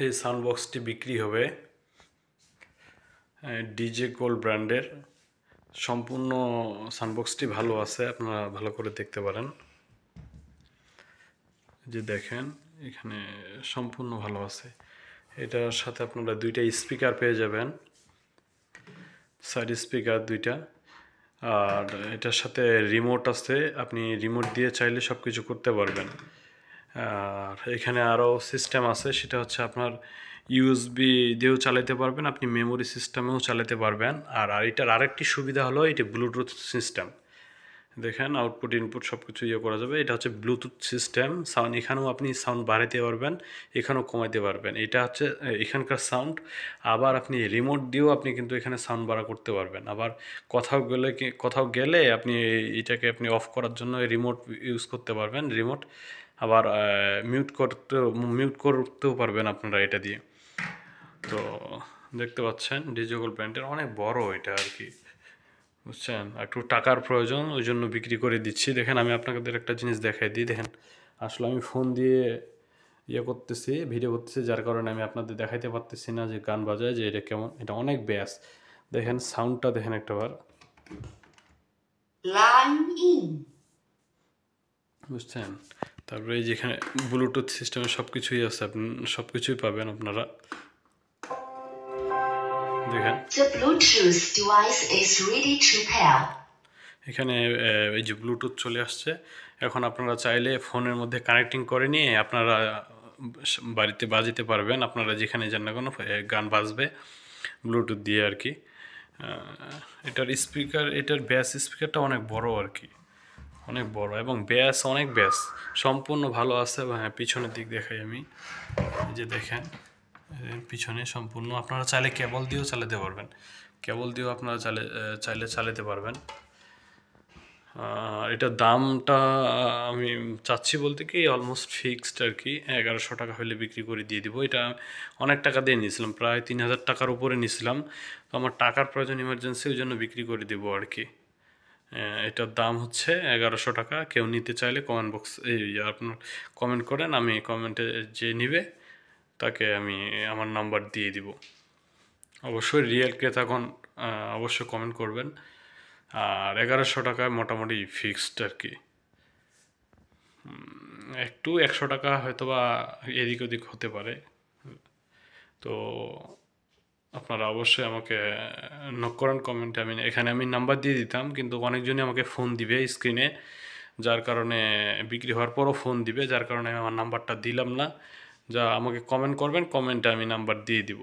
এই সাউন্ড বক্সটি বিক্রি হবে ডিজে গোল্ড ব্র্যান্ডের। সম্পূর্ণ সাউন্ড বক্সটি ভালো আছে, আপনারা ভালো করে দেখতে পারেন। যে দেখেন এখানে সম্পূর্ণ ভালো আছে। এটার সাথে আপনারা দুইটা স্পিকার পেয়ে যাবেন, সাইড স্পিকার দুইটা। আর এটার সাথে রিমোট আছে, আপনি রিমোট দিয়ে চাইলে সব কিছু করতে পারবেন। আর এখানে আরও সিস্টেম আছে, সেটা হচ্ছে আপনার ইউএসবি দিয়েও চালাতে পারবেন, আপনি মেমোরি সিস্টেমেও চালাতে পারবেন। আর এটার আরেকটি সুবিধা হলো এটা ব্লুটুথ সিস্টেম। দেখেন আউটপুট ইনপুট সব কিছু ইয়ে করা যাবে। এটা হচ্ছে ব্লুটুথ সিস্টেম সাউন্ড, এখানেও আপনি সাউন্ড বাড়াইতে পারবেন, এখানেও কমাইতে পারবেন। এটা হচ্ছে এখানকার সাউন্ড। আবার আপনি রিমোট দিয়েও আপনি কিন্তু এখানে সাউন্ড বাড়া করতে পারবেন। আবার কোথাও গেলে আপনি এটাকে আপনি অফ করার জন্য রিমোট ইউজ করতে পারবেন, রিমোট। আবার মিউট করতেও পারবেন আপনারা এটা দিয়ে। তো দেখতে পাচ্ছেন ডিজিটাল ব্র্যান্ডের অনেক বড় এটা আর কি, বুঝছেন। একটু টাকার প্রয়োজন, ওই জন্য বিক্রি করে দিচ্ছি। দেখেন আমি আপনাদের একটা জিনিস দেখাই দিই। দেখেন আসলে আমি ফোন দিয়ে ইয়ে করতেছি, ভিডিও করতেছি, যার কারণে আমি আপনাদের দেখাইতে পারতেছি না যে গান বাজায় যে এটা কেমন। এটা অনেক ব্যাস। দেখেন সাউন্ডটা দেখেন একটাবার, বুঝছেন। তারপরে এই যেখানে ব্লুটুথ সিস্টেমে সব কিছুই আছে, আপনি সব কিছুই পাবেন আপনারা। দেখেন এখানে এই যে ব্লুটুথ চলে আসছে। এখন আপনারা চাইলে ফোনের মধ্যে কানেক্টিং করে নিয়ে আপনারা বাড়িতে বাজাতে পারবেন, আপনারা যেখানে যান না কোনো গান বাজবে ব্লুটুথ দিয়ে আর কি। এটার স্পিকার, এটার ব্যাস স্পিকারটা অনেক বড় আর কি, অনেক বড়, এবং ব্যাস অনেক ব্যাস সম্পূর্ণ ভালো আছে। হ্যাঁ, পিছনের দিক দেখাই আমি, এই যে দেখেন পিছনে সম্পূর্ণ। আপনারা চাইলে কেবল দিয়েও চালাতে পারবেন, কেবল দিয়েও আপনারা চাইলে চালাতে পারবেন। এটার দামটা আমি চাচ্ছি বলতে কি অলমোস্ট ফিক্সড আর কি, 1100 টাকা হলে বিক্রি করে দিয়ে দিব। এটা অনেক টাকা দিয়ে নিয়েছিলাম, প্রায় 3000 টাকার উপরে নিয়েছিলাম। তো আমার টাকার প্রয়োজন ইমার্জেন্সি, ওই জন্য বিক্রি করে দেব আর কি। এটার দাম হচ্ছে 1100 টাকা। কেউ নিতে চাইলে কমেন্ট বক্স আপনার কমেন্ট করেন, আমি কমেন্টে যে নিবে তাকে আমি আমার নাম্বার দিয়ে দিব। অবশ্যই রিয়েল ক্রেতাগণ অবশ্যই কমেন্ট করবেন। আর 1100 টাকায় মোটামুটি ফিক্সড আর কি। একটু 100 টাকা হয়তো বা এদিক ওদিক হতে পারে। তো আপনারা অবশ্যই আমাকে নক করেন কমেন্টে। এখানে আমি নাম্বার দিয়ে দিতাম, কিন্তু অনেকজনই আমাকে ফোন দিবে স্ক্রিনে, যার কারণে বিক্রি হওয়ার পরও ফোন দিবে, যার কারণে আমি আমার নাম্বারটা দিলাম না। যা আমাকে কমেন্ট করবেন, কমেন্টে আমি নাম্বার দিয়ে দিব।